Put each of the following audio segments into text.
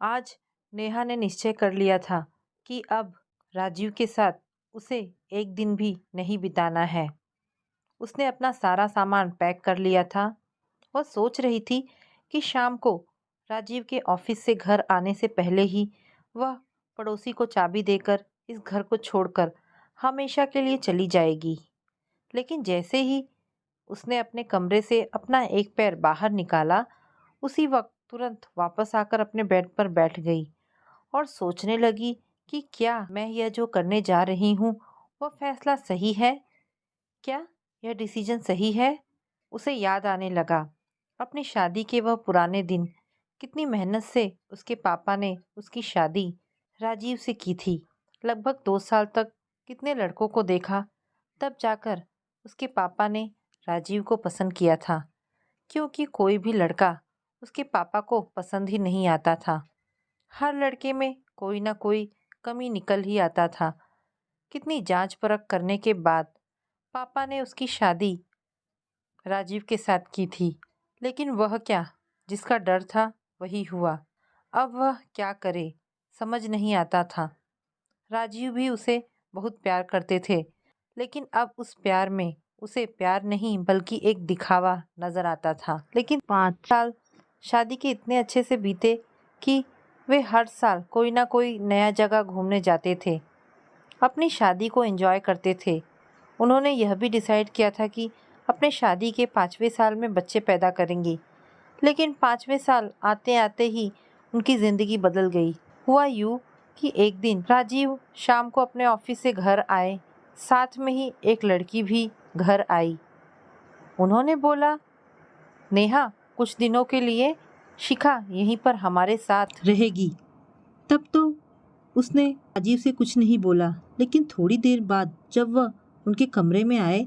आज नेहा ने निश्चय कर लिया था कि अब राजीव के साथ उसे एक दिन भी नहीं बिताना है। उसने अपना सारा सामान पैक कर लिया था। वह सोच रही थी कि शाम को राजीव के ऑफिस से घर आने से पहले ही वह पड़ोसी को चाबी देकर इस घर को छोड़कर हमेशा के लिए चली जाएगी। लेकिन जैसे ही उसने अपने कमरे से अपना एक पैर बाहर निकाला, उसी वक्त तुरंत वापस आकर अपने बेड पर बैठ गई और सोचने लगी कि क्या मैं यह जो करने जा रही हूँ वह फैसला सही है? क्या यह डिसीजन सही है? उसे याद आने लगा अपनी शादी के वह पुराने दिन। कितनी मेहनत से उसके पापा ने उसकी शादी राजीव से की थी। लगभग 2 साल तक कितने लड़कों को देखा, तब जाकर उसके पापा ने राजीव को पसंद किया था, क्योंकि कोई भी लड़का उसके पापा को पसंद ही नहीं आता था। हर लड़के में कोई ना कोई कमी निकल ही आता था। कितनी जांच परख करने के बाद पापा ने उसकी शादी राजीव के साथ की थी। लेकिन वह क्या, जिसका डर था वही हुआ। अब वह क्या करे, समझ नहीं आता था। राजीव भी उसे बहुत प्यार करते थे, लेकिन अब उस प्यार में उसे प्यार नहीं बल्कि एक दिखावा नजर आता था। लेकिन 5 साल शादी के इतने अच्छे से बीते कि वे हर साल कोई ना कोई नया जगह घूमने जाते थे, अपनी शादी को एंजॉय करते थे। उन्होंने यह भी डिसाइड किया था कि अपने शादी के 5वें साल में बच्चे पैदा करेंगी। लेकिन 5वें साल आते आते ही उनकी ज़िंदगी बदल गई। हुआ यूँ कि एक दिन राजीव शाम को अपने ऑफिस से घर आए, साथ में ही एक लड़की भी घर आई। उन्होंने बोला, नेहा, कुछ दिनों के लिए शिखा यहीं पर हमारे साथ रहेगी। तब तो उसने राजीव से कुछ नहीं बोला, लेकिन थोड़ी देर बाद जब वह उनके कमरे में आए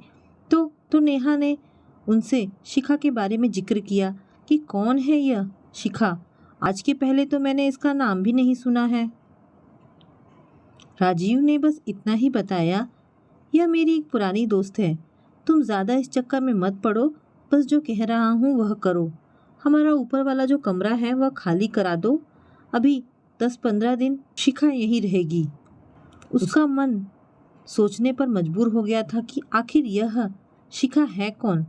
तो नेहा ने उनसे शिखा के बारे में जिक्र किया कि कौन है यह शिखा। आज के पहले तो मैंने इसका नाम भी नहीं सुना है। राजीव ने बस इतना ही बताया, यह मेरी एक पुरानी दोस्त है। तुम ज़्यादा इस चक्कर में मत पड़ो, बस जो कह रहा हूँ वह करो। हमारा ऊपर वाला जो कमरा है वह खाली करा दो। अभी 10-15 दिन शिखा यहीं रहेगी। उसका मन सोचने पर मजबूर हो गया था कि आखिर यह शिखा है कौन।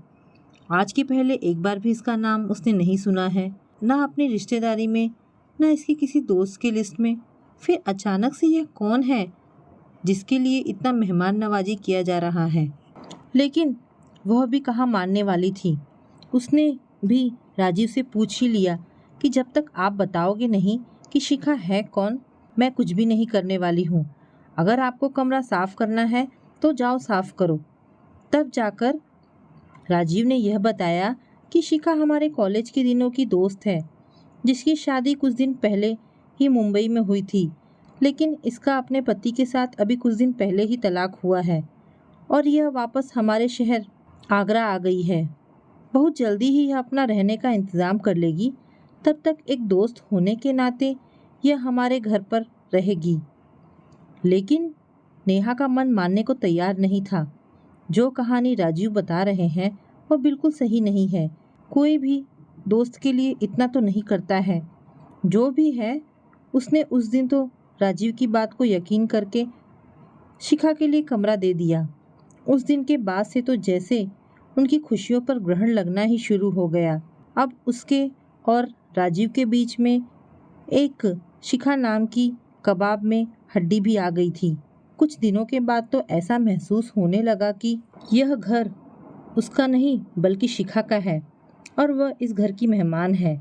आज के पहले एक बार भी इसका नाम उसने नहीं सुना है, ना अपनी रिश्तेदारी में, ना इसके किसी दोस्त की लिस्ट में। फिर अचानक से यह कौन है जिसके लिए इतना मेहमान नवाजी किया जा रहा है। लेकिन वह भी कहाँ मानने वाली थी। उसने भी राजीव से पूछ ही लिया कि जब तक आप बताओगे नहीं कि शिखा है कौन, मैं कुछ भी नहीं करने वाली हूँ। अगर आपको कमरा साफ करना है तो जाओ साफ करो। तब जाकर राजीव ने यह बताया कि शिखा हमारे कॉलेज के दिनों की दोस्त है, जिसकी शादी कुछ दिन पहले ही मुंबई में हुई थी। लेकिन इसका अपने पति के साथ अभी कुछ दिन पहले ही तलाक हुआ है और यह वापस हमारे शहर आगरा आ गई है। बहुत जल्दी ही यह अपना रहने का इंतज़ाम कर लेगी। तब तक एक दोस्त होने के नाते यह हमारे घर पर रहेगी। लेकिन नेहा का मन मानने को तैयार नहीं था। जो कहानी राजीव बता रहे हैं वह बिल्कुल सही नहीं है। कोई भी दोस्त के लिए इतना तो नहीं करता है। जो भी है, उसने उस दिन तो राजीव की बात को यकीन करके शिखा के लिए कमरा दे दिया। उस दिन के बाद से तो जैसे उनकी खुशियों पर ग्रहण लगना ही शुरू हो गया। अब उसके और राजीव के बीच में एक शिखा नाम की कबाब में हड्डी भी आ गई थी। कुछ दिनों के बाद तो ऐसा महसूस होने लगा कि यह घर उसका नहीं बल्कि शिखा का है और वह इस घर की मेहमान है।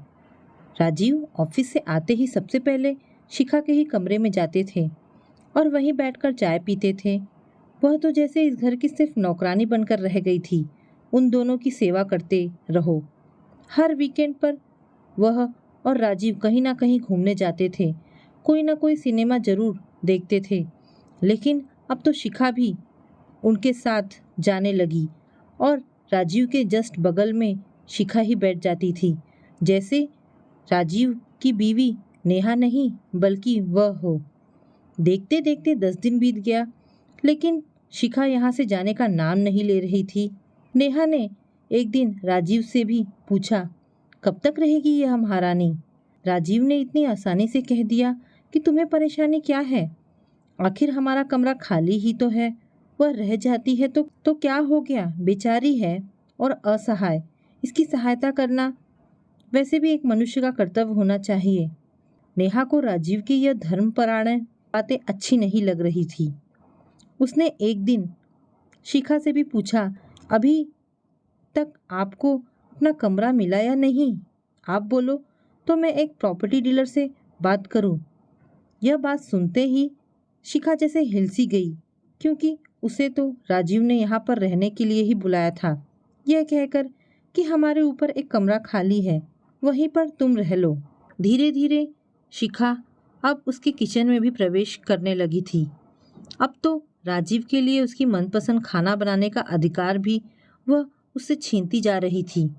राजीव ऑफिस से आते ही सबसे पहले शिखा के ही कमरे में जाते थे और वहीं बैठकर चाय पीते थे। वह तो जैसे इस घर की सिर्फ नौकरानी बनकर रह गई थी। उन दोनों की सेवा करते रहो। हर वीकेंड पर वह और राजीव कहीं ना कहीं घूमने जाते थे। कोई ना कोई सिनेमा जरूर देखते थे। लेकिन अब तो शिखा भी उनके साथ जाने लगी और राजीव के जस्ट बगल में शिखा ही बैठ जाती थी, जैसे राजीव की बीवी नेहा नहीं बल्कि वह हो। देखते देखते 10 दिन बीत गया, लेकिन शिखा यहाँ से जाने का नाम नहीं ले रही थी। नेहा ने एक दिन राजीव से भी पूछा, कब तक रहेगी यह महारानी? राजीव ने इतनी आसानी से कह दिया कि तुम्हें परेशानी क्या है? आखिर हमारा कमरा खाली ही तो है। वह रह जाती है तो क्या हो गया? बेचारी है और असहाय। इसकी सहायता करना वैसे भी एक मनुष्य का कर्तव्य होना चाहिए। नेहा को राजीव की यह धर्मपरायण बातें अच्छी नहीं लग रही थी। उसने एक दिन शिखा से भी पूछा, अभी तक आपको अपना कमरा मिला या नहीं? आप बोलो तो मैं एक प्रॉपर्टी डीलर से बात करूं। यह बात सुनते ही शिखा जैसे हिल सी गई, क्योंकि उसे तो राजीव ने यहाँ पर रहने के लिए ही बुलाया था, यह कहकर कि हमारे ऊपर एक कमरा खाली है, वहीं पर तुम रह लो। धीरे धीरे शिखा अब उसके किचन में भी प्रवेश करने लगी थी। अब तो राजीव के लिए उसकी मनपसंद खाना बनाने का अधिकार भी वह उससे छीनती जा रही थी।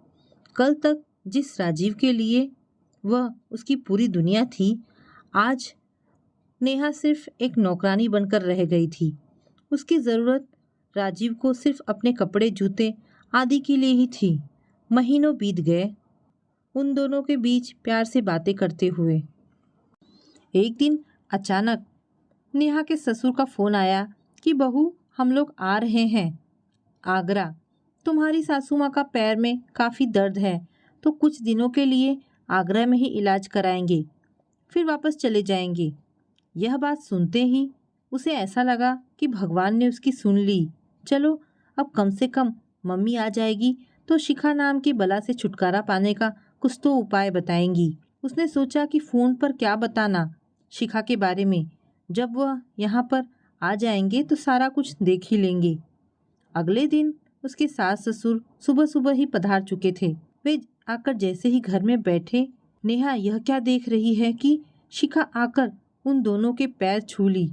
कल तक जिस राजीव के लिए वह उसकी पूरी दुनिया थी, आज नेहा सिर्फ एक नौकरानी बनकर रह गई थी। उसकी ज़रूरत राजीव को सिर्फ अपने कपड़े, जूते आदि के लिए ही थी। महीनों बीत गए उन दोनों के बीच प्यार से बातें करते हुए। एक दिन अचानक नेहा के ससुर का फ़ोन आया कि बहू, हम लोग आ रहे हैं आगरा। तुम्हारी सासू माँ का पैर में काफ़ी दर्द है, तो कुछ दिनों के लिए आगरा में ही इलाज कराएंगे, फिर वापस चले जाएंगे। यह बात सुनते ही उसे ऐसा लगा कि भगवान ने उसकी सुन ली। चलो, अब कम से कम मम्मी आ जाएगी तो शिखा नाम की बला से छुटकारा पाने का कुछ तो उपाय बताएंगी। उसने सोचा कि फ़ोन पर क्या बताना शिखा के बारे में। जब वह यहाँ पर आ जाएंगे तो सारा कुछ देख ही लेंगे। अगले दिन उसके सास ससुर सुबह सुबह ही पधार चुके थे। वे आकर जैसे ही घर में बैठे, नेहा यह क्या देख रही है कि शिखा आकर उन दोनों के पैर छू ली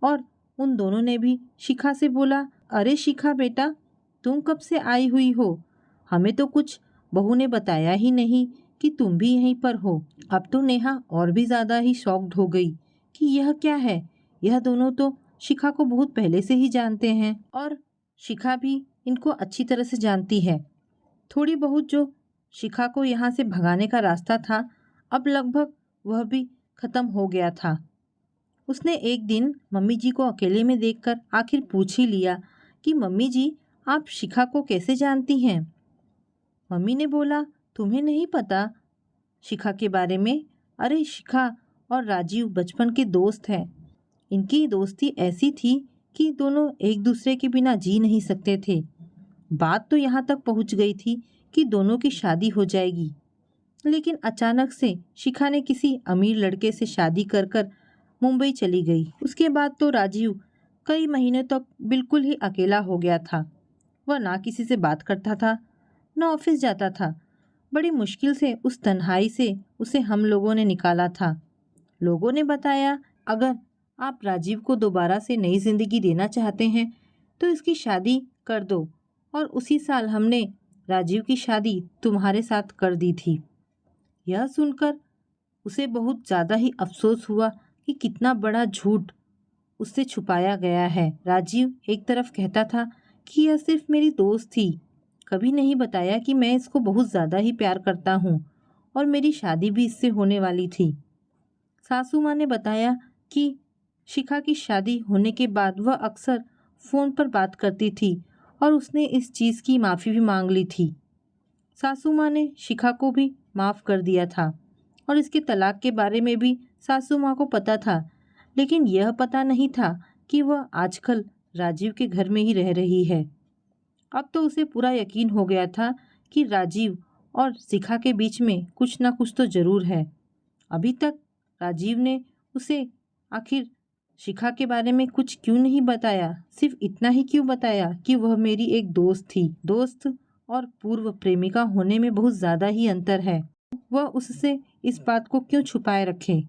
और उन दोनों ने भी शिखा से बोला, अरे शिखा बेटा, तुम कब से आई हुई हो? हमें तो कुछ बहू ने बताया ही नहीं कि तुम भी यहीं पर हो। अब तो नेहा और भी ज़्यादा ही शॉक्ड हो गई कि यह क्या है। यह दोनों तो शिखा को बहुत पहले से ही जानते हैं और शिखा भी इनको अच्छी तरह से जानती है। थोड़ी बहुत जो शिखा को यहाँ से भगाने का रास्ता था, अब लगभग वह भी खत्म हो गया था। उसने एक दिन मम्मी जी को अकेले में देखकर आखिर पूछ ही लिया कि मम्मी जी, आप शिखा को कैसे जानती हैं? मम्मी ने बोला, तुम्हें नहीं पता शिखा के बारे में? अरे शिखा और राजीव बचपन के दोस्त हैं। इनकी दोस्ती ऐसी थी कि दोनों एक दूसरे के बिना जी नहीं सकते थे। बात तो यहाँ तक पहुँच गई थी कि दोनों की शादी हो जाएगी, लेकिन अचानक से शिखा ने किसी अमीर लड़के से शादी कर कर मुंबई चली गई। उसके बाद तो राजीव कई महीने तक बिल्कुल ही अकेला हो गया था। वह ना किसी से बात करता था, न ऑफिस जाता था। बड़ी मुश्किल से उस तन्हाई से उसे हम लोगों ने निकाला था। लोगों ने बताया, अगर आप राजीव को दोबारा से नई जिंदगी देना चाहते हैं तो इसकी शादी कर दो, और उसी साल हमने राजीव की शादी तुम्हारे साथ कर दी थी। यह सुनकर उसे बहुत ज़्यादा ही अफसोस हुआ कि कितना बड़ा झूठ उससे छुपाया गया है। राजीव एक तरफ कहता था कि यह सिर्फ मेरी दोस्त थी, कभी नहीं बताया कि मैं इसको बहुत ज़्यादा ही प्यार करता हूँ और मेरी शादी भी इससे होने वाली थी। सासू माँ ने बताया कि शिखा की शादी होने के बाद वह अक्सर फ़ोन पर बात करती थी और उसने इस चीज़ की माफ़ी भी मांग ली थी। सासू माँ ने शिखा को भी माफ़ कर दिया था और इसके तलाक के बारे में भी सासू माँ को पता था, लेकिन यह पता नहीं था कि वह आजकल राजीव के घर में ही रह रही है। अब तो उसे पूरा यकीन हो गया था कि राजीव और शिखा के बीच में कुछ ना कुछ तो ज़रूर है। अभी तक राजीव ने उसे आखिर शिखा के बारे में कुछ क्यों नहीं बताया? सिर्फ इतना ही क्यों बताया कि वह मेरी एक दोस्त थी। दोस्त और पूर्व प्रेमिका होने में बहुत ज़्यादा ही अंतर है। वह उससे इस बात को क्यों छुपाए रखे?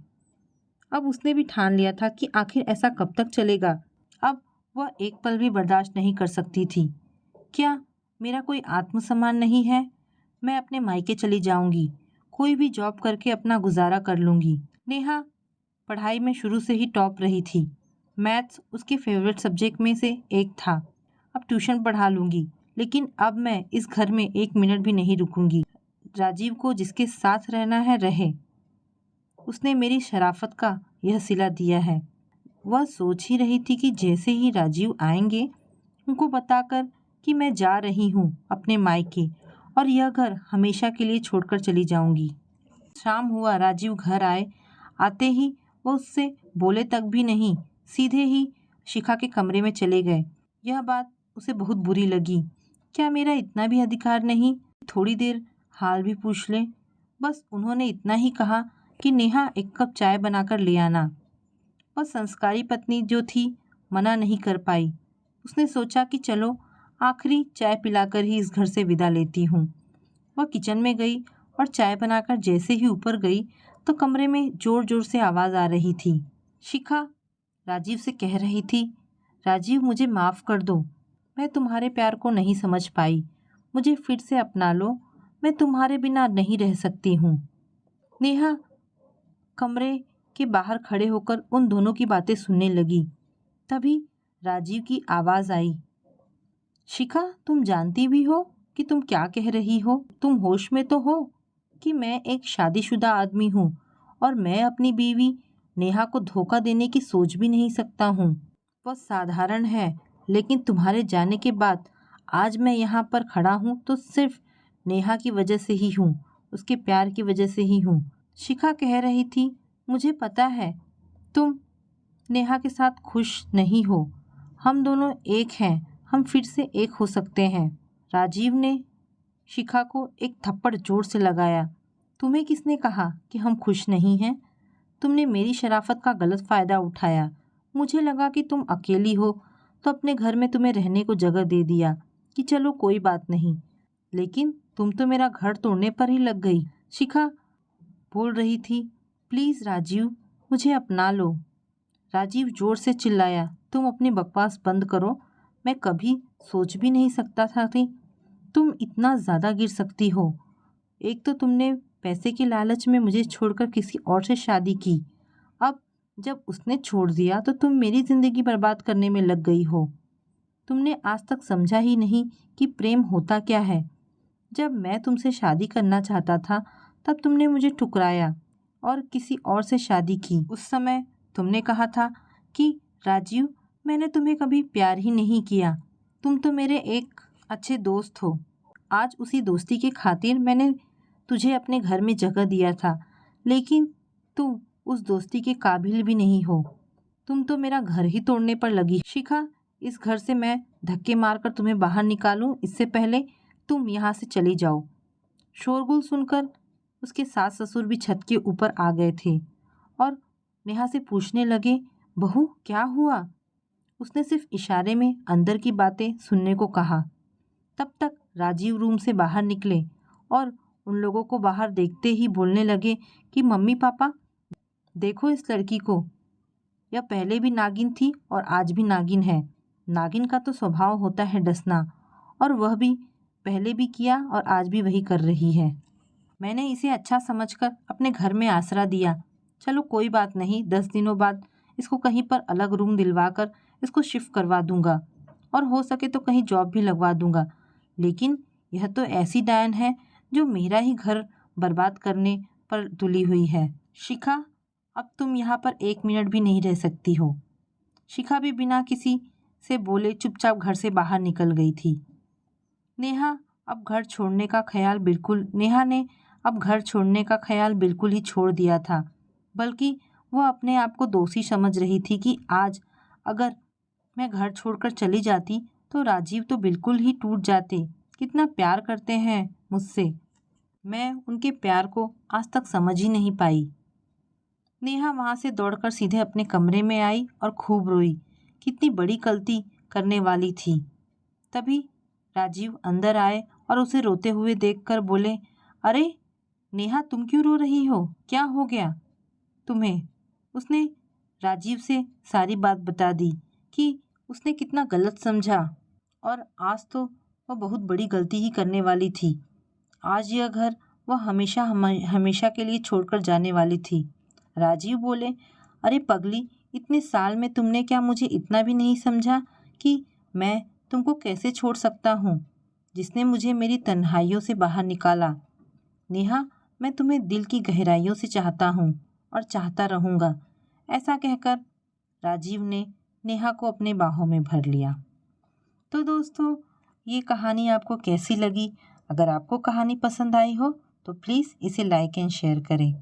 अब उसने भी ठान लिया था कि आखिर ऐसा कब तक चलेगा। अब वह एक पल भी बर्दाश्त नहीं कर सकती थी। क्या मेरा कोई आत्मसम्मान नहीं है? मैं अपने मायके चली जाऊंगी, कोई भी जॉब करके अपना गुजारा कर लूंगी। नेहा पढ़ाई में शुरू से ही टॉप रही थी। मैथ्स उसके फेवरेट सब्जेक्ट में से एक था। अब ट्यूशन पढ़ा लूंगी, लेकिन अब मैं इस घर में एक मिनट भी नहीं रुकूंगी। राजीव को जिसके साथ रहना है रहे, उसने मेरी शराफत का यह सिला दिया है। वह सोच ही रही थी कि जैसे ही राजीव आएंगे उनको बताकर कि मैं जा रही हूँ अपने मायके और यह घर हमेशा के लिए छोड़कर चली जाऊंगी। शाम हुआ, राजीव घर आए। आते ही वो उससे बोले तक भी नहीं, सीधे ही शिखा के कमरे में चले गए। यह बात उसे बहुत बुरी लगी। क्या मेरा इतना भी अधिकार नहीं, थोड़ी देर हाल भी पूछ ले? बस उन्होंने इतना ही कहा कि नेहा एक कप चाय बनाकर ले आना। वह संस्कारी पत्नी जो थी मना नहीं कर पाई। उसने सोचा कि चलो आखिरी चाय पिलाकर ही इस घर से विदा लेती हूँ। वह किचन में गई और चाय बनाकर जैसे ही ऊपर गई तो कमरे में जोर जोर से आवाज़ आ रही थी। शिखा राजीव से कह रही थी, राजीव मुझे माफ़ कर दो, मैं तुम्हारे प्यार को नहीं समझ पाई, मुझे फिर से अपना लो, मैं तुम्हारे बिना नहीं रह सकती हूँ। नेहा कमरे के बाहर खड़े होकर उन दोनों की बातें सुनने लगी। तभी राजीव की आवाज़ आई, शिखा तुम जानती भी हो कि तुम क्या कह रही हो? तुम होश में तो हो कि मैं एक शादीशुदा आदमी हूँ और मैं अपनी बीवी नेहा को धोखा देने की सोच भी नहीं सकता हूँ। वह साधारण है, लेकिन तुम्हारे जाने के बाद आज मैं यहाँ पर खड़ा हूँ तो सिर्फ नेहा की वजह से ही हूँ, उसके प्यार की वजह से ही हूँ। शिखा कह रही थी, मुझे पता है तुम नेहा के साथ खुश नहीं हो, हम दोनों एक हैं, हम फिर से एक हो सकते हैं। राजीव ने शिखा को एक थप्पड़ जोर से लगाया। तुम्हें किसने कहा कि हम खुश नहीं हैं? तुमने मेरी शराफत का गलत फ़ायदा उठाया। मुझे लगा कि तुम अकेली हो तो अपने घर में तुम्हें रहने को जगह दे दिया कि चलो कोई बात नहीं, लेकिन तुम तो मेरा घर तोड़ने पर ही लग गई। शिखा बोल रही थी, प्लीज़ राजीव मुझे अपना लो। राजीव जोर से चिल्लाया, तुम अपनी बकवास बंद करो, मैं कभी सोच भी नहीं सकता था कि तुम इतना ज़्यादा गिर सकती हो। एक तो तुमने पैसे के लालच में मुझे छोड़कर किसी और से शादी की, अब जब उसने छोड़ दिया तो तुम मेरी ज़िंदगी बर्बाद करने में लग गई हो। तुमने आज तक समझा ही नहीं कि प्रेम होता क्या है। जब मैं तुमसे शादी करना चाहता था तब तुमने मुझे ठुकराया और किसी और से शादी की। उस समय तुमने कहा था कि राजीव मैंने तुम्हें कभी प्यार ही नहीं किया, तुम तो मेरे एक अच्छे दोस्त हो। आज उसी दोस्ती के खातिर मैंने तुझे अपने घर में जगह दिया था, लेकिन तुम उस दोस्ती के काबिल भी नहीं हो। तुम तो मेरा घर ही तोड़ने पर लगी। शिखा इस घर से मैं धक्के मारकर तुम्हें बाहर निकालूं इससे पहले तुम यहाँ से चली जाओ। शोरगुल सुनकर उसके सास ससुर भी छत के ऊपर आ गए थे और नेहा से पूछने लगे, बहू क्या हुआ? उसने सिर्फ इशारे में अंदर की बातें सुनने को कहा। तब तक राजीव रूम से बाहर निकले और उन लोगों को बाहर देखते ही बोलने लगे कि मम्मी पापा देखो इस लड़की को, यह पहले भी नागिन थी और आज भी नागिन है। नागिन का तो स्वभाव होता है डसना, और वह भी पहले भी किया और आज भी वही कर रही है। मैंने इसे अच्छा समझकर अपने घर में आसरा दिया। चलो कोई बात नहीं, 10 दिनों बाद इसको कहीं पर अलग रूम दिलवा कर इसको शिफ्ट करवा दूंगा और हो सके तो कहीं जॉब भी लगवा दूंगा। लेकिन यह तो ऐसी डायन है जो मेरा ही घर बर्बाद करने पर तुली हुई है। शिखा अब तुम यहाँ पर 1 मिनट भी नहीं रह सकती हो। शिखा भी बिना किसी से बोले चुपचाप घर से बाहर निकल गई थी। नेहा ने अब घर छोड़ने का ख्याल बिल्कुल ही छोड़ दिया था, बल्कि वह अपने आप को दोषी समझ रही थी कि आज अगर मैं घर छोड़कर चली जाती तो राजीव तो बिल्कुल ही टूट जाते। कितना प्यार करते हैं मुझसे, मैं उनके प्यार को आज तक समझ ही नहीं पाई। नेहा वहाँ से दौड़कर सीधे अपने कमरे में आई और खूब रोई। कितनी बड़ी गलती करने वाली थी। तभी राजीव अंदर आए और उसे रोते हुए देखकर बोले, अरे नेहा तुम क्यों रो रही हो, क्या हो गया तुम्हें? उसने राजीव से सारी बात बता दी कि उसने कितना गलत समझा और आज तो वह बहुत बड़ी गलती ही करने वाली थी। आज यह घर वह हमेशा के लिए छोड़कर जाने वाली थी। राजीव बोले, अरे पगली, इतने साल में तुमने क्या मुझे इतना भी नहीं समझा कि मैं तुमको कैसे छोड़ सकता हूँ, जिसने मुझे मेरी तन्हाइयों से बाहर निकाला। नेहा मैं तुम्हें दिल की गहराइयों से चाहता हूँ और चाहता रहूँगा। ऐसा कहकर राजीव ने नेहा को अपने बाहों में भर लिया। तो दोस्तों, ये कहानी आपको कैसी लगी? अगर आपको कहानी पसंद आई हो तो प्लीज़ इसे लाइक एंड शेयर करें।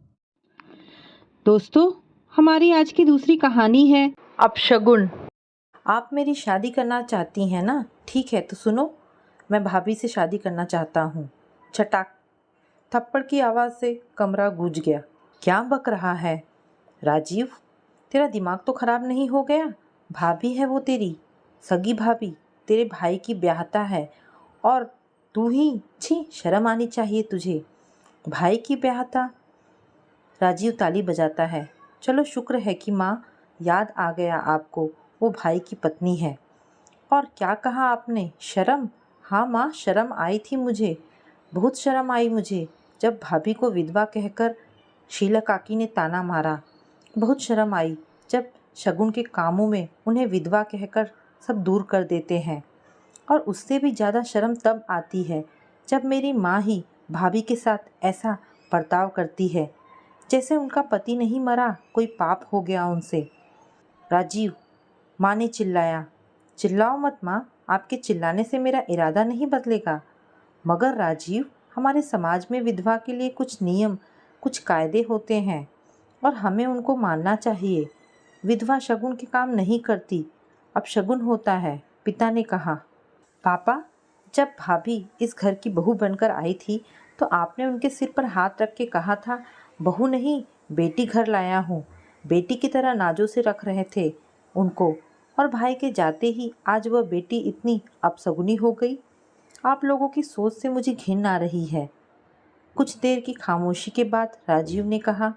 दोस्तों, हमारी आज की दूसरी कहानी है अपशगुन। आप मेरी शादी करना चाहती हैं ना? ठीक है, तो सुनो, मैं भाभी से शादी करना चाहता हूँ। चटाक, थप्पड़ की आवाज़ से कमरा गूंज गया। क्या बक रहा है राजीव? तेरा दिमाग तो खराब नहीं हो गया? भाभी है वो तेरी सगी भाभी, तेरे भाई की ब्याहता है और तू ही, छी, शर्म आनी चाहिए तुझे। भाई की ब्याहता? राजीव ताली बजाता है। चलो शुक्र है कि माँ, याद आ गया आपको, वो भाई की पत्नी है। और क्या कहा आपने? शर्म? हाँ माँ, शर्म आई थी मुझे, बहुत शर्म आई मुझे जब भाभी को विधवा कहकर शीला काकी ने ताना मारा। बहुत शर्म आई जब शगुन के कामों में उन्हें विधवा कहकर सब दूर कर देते हैं। और उससे भी ज़्यादा शर्म तब आती है जब मेरी माँ ही भाभी के साथ ऐसा बर्ताव करती है, जैसे उनका पति नहीं मरा, कोई पाप हो गया उनसे। राजीव, माँ ने चिल्लाया। चिल्लाओ मत माँ, आपके चिल्लाने से मेरा इरादा नहीं बदलेगा। मगर राजीव, हमारे समाज में विधवा के लिए कुछ नियम, कुछ कायदे होते हैं और हमें उनको मानना चाहिए। विधवा शगुन के काम नहीं करती, अब शगुन होता है, पिता ने कहा। पापा, जब भाभी इस घर की बहू बनकर आई थी तो आपने उनके सिर पर हाथ रख के कहा था, बहू नहीं, बेटी घर लाया हूँ। बेटी की तरह नाजों से रख रहे थे उनको, और भाई के जाते ही आज वह बेटी इतनी अपशगुनी हो गई। आप लोगों की सोच से मुझे घिन आ रही है। कुछ देर की खामोशी के बाद राजीव ने कहा,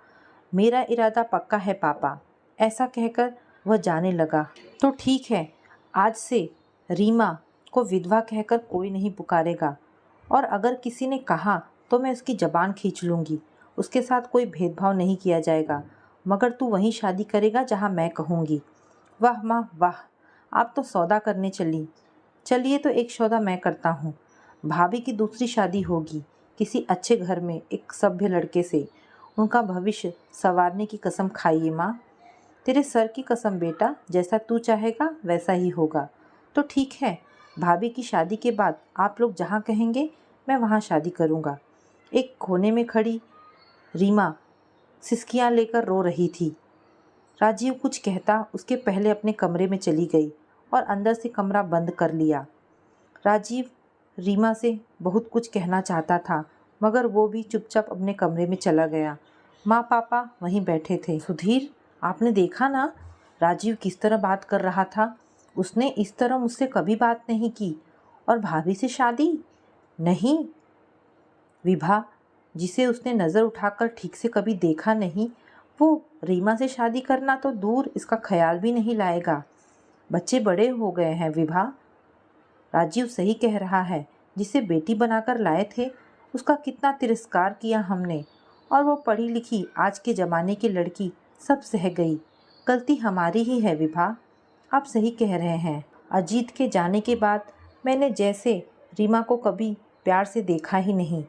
मेरा इरादा पक्का है पापा। ऐसा कहकर वह जाने लगा। तो ठीक है, आज से रीमा को विधवा कहकर कोई नहीं पुकारेगा, और अगर किसी ने कहा तो मैं उसकी ज़बान खींच लूँगी। उसके साथ कोई भेदभाव नहीं किया जाएगा, मगर तू वहीं शादी करेगा जहाँ मैं कहूँगी। वाह माँ वाह, आप तो सौदा करने चली। चलिए, तो एक सौदा मैं करता हूँ। भाभी की दूसरी शादी होगी किसी अच्छे घर में, एक सभ्य लड़के से। उनका भविष्य संवारने की कसम खाइए माँ। तेरे सर की कसम बेटा, जैसा तू चाहेगा वैसा ही होगा। तो ठीक है, भाभी की शादी के बाद आप लोग जहाँ कहेंगे मैं वहाँ शादी करूँगा। एक कोने में खड़ी रीमा सिसकियाँ लेकर रो रही थी। राजीव कुछ कहता उसके पहले अपने कमरे में चली गई और अंदर से कमरा बंद कर लिया। राजीव रीमा से बहुत कुछ कहना चाहता था, मगर वो भी चुपचाप अपने कमरे में चला गया। माँ पापा वहीं बैठे थे। सुधीर, आपने देखा ना राजीव किस तरह बात कर रहा था? उसने इस तरह मुझसे कभी बात नहीं की। और भाभी से शादी? नहीं। विभा, जिसे उसने नज़र उठाकर ठीक से कभी देखा नहीं, वो रीमा से शादी करना तो दूर, इसका ख्याल भी नहीं लाएगा। बच्चे बड़े हो गए हैं विभा। राजीव सही कह रहा है, जिसे बेटी बनाकर लाए थे उसका कितना तिरस्कार किया हमने, और वो पढ़ी लिखी आज के ज़माने की लड़की सब सह गई। गलती हमारी ही है विभा। आप सही कह रहे हैं। अजीत के जाने के बाद मैंने जैसे रीमा को कभी प्यार से देखा ही नहीं।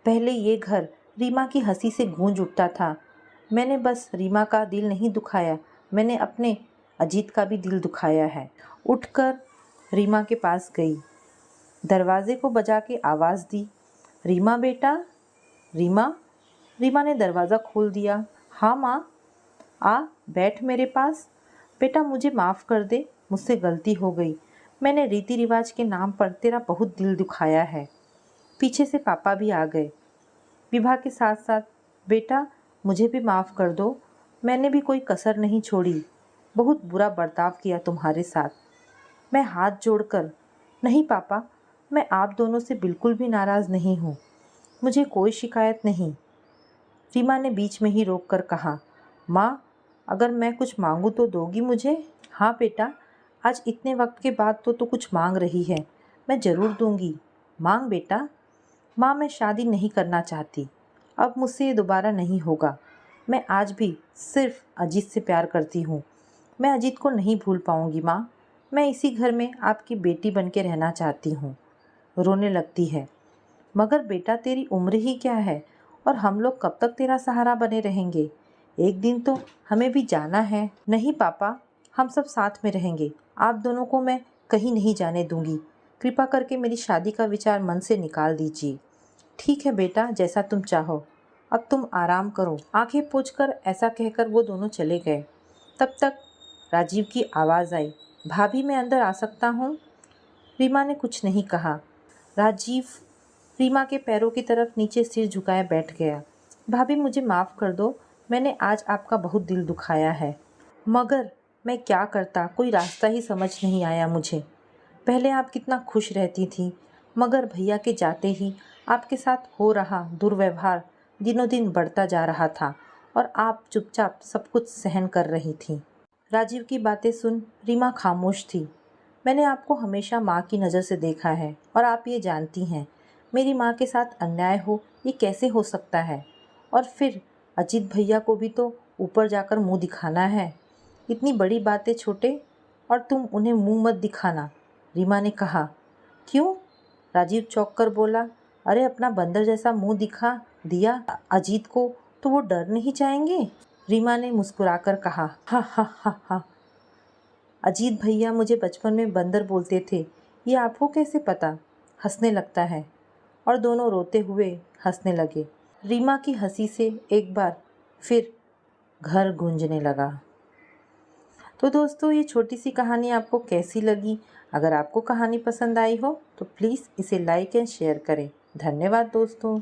पहले ये घर रीमा की हंसी से गूंज उठता था। मैंने बस रीमा का दिल नहीं दुखाया, मैंने अपने अजीत का भी दिल दुखाया है। उठकर रीमा के पास गई, दरवाजे को बजा के आवाज़ दी, रीमा बेटा। रीमा। रीमा ने दरवाज़ा खोल दिया। हाँ माँ, आ बैठ मेरे पास। बेटा, मुझे माफ़ कर दे, मुझसे गलती हो गई। मैंने रीति रिवाज के नाम पर तेरा बहुत दिल दुखाया है। पीछे से पापा भी आ गए विभा के साथ साथ। बेटा, मुझे भी माफ़ कर दो, मैंने भी कोई कसर नहीं छोड़ी। बहुत बुरा बर्ताव किया तुम्हारे साथ। मैं हाथ जोड़कर, नहीं पापा, मैं आप दोनों से बिल्कुल भी नाराज़ नहीं हूँ, मुझे कोई शिकायत नहीं। रीमा ने बीच में ही रोक कर कहा, माँ, अगर मैं कुछ मांगूँ तो दोगी मुझे? हाँ बेटा, आज इतने वक्त के बाद तो तू कुछ मांग रही है, मैं ज़रूर दूंगी। मांग बेटा। माँ, मैं शादी नहीं करना चाहती, अब मुझसे ये दोबारा नहीं होगा। मैं आज भी सिर्फ अजीत से प्यार करती हूँ। मैं अजीत को नहीं भूल पाऊँगी माँ। मैं इसी घर में आपकी बेटी बन के रहना चाहती हूँ। रोने लगती है। मगर बेटा, तेरी उम्र ही क्या है, और हम लोग कब तक तेरा सहारा बने रहेंगे? एक दिन तो हमें भी जाना है। नहीं पापा, हम सब साथ में रहेंगे। आप दोनों को मैं कहीं नहीं जाने दूंगी। कृपा करके मेरी शादी का विचार मन से निकाल दीजिए। ठीक है बेटा, जैसा तुम चाहो। अब तुम आराम करो। आंखें पोंछकर ऐसा कहकर वो दोनों चले गए। तब तक राजीव की आवाज़ आई, भाभी मैं अंदर आ सकता हूँ? रीमा ने कुछ नहीं कहा। राजीव रीमा के पैरों की तरफ नीचे सिर झुकाए बैठ गया। भाभी मुझे माफ़ कर दो, मैंने आज आपका बहुत दिल दुखाया है। मगर मैं क्या करता, कोई रास्ता ही समझ नहीं आया मुझे। पहले आप कितना खुश रहती थी, मगर भैया के जाते ही आपके साथ हो रहा दुर्व्यवहार दिनों दिन बढ़ता जा रहा था और आप चुपचाप सब कुछ सहन कर रही थी। राजीव की बातें सुन रीमा खामोश थी। मैंने आपको हमेशा माँ की नज़र से देखा है और आप ये जानती हैं, मेरी माँ के साथ अन्याय हो ये कैसे हो सकता है? और फिर अजीत भैया को भी तो ऊपर जाकर मुंह दिखाना है। इतनी बड़ी बातें छोटे और तुम उन्हें मुंह मत दिखाना, रीमा ने कहा। क्यों? राजीव चौंक कर बोला। अरे अपना बंदर जैसा मुंह दिखा दिया अजीत को तो वो डर नहीं जाएंगे? रीमा ने मुस्कुराकर कहा। हा हा हा हा, अजीत भैया मुझे बचपन में बंदर बोलते थे, ये आपको कैसे पता? हंसने लगता है। और दोनों रोते हुए हंसने लगे। रीमा की हंसी से एक बार फिर घर गूंजने लगा। तो दोस्तों, ये छोटी सी कहानी आपको कैसी लगी? अगर आपको कहानी पसंद आई हो तो प्लीज़ इसे लाइक एंड शेयर करें। धन्यवाद दोस्तों।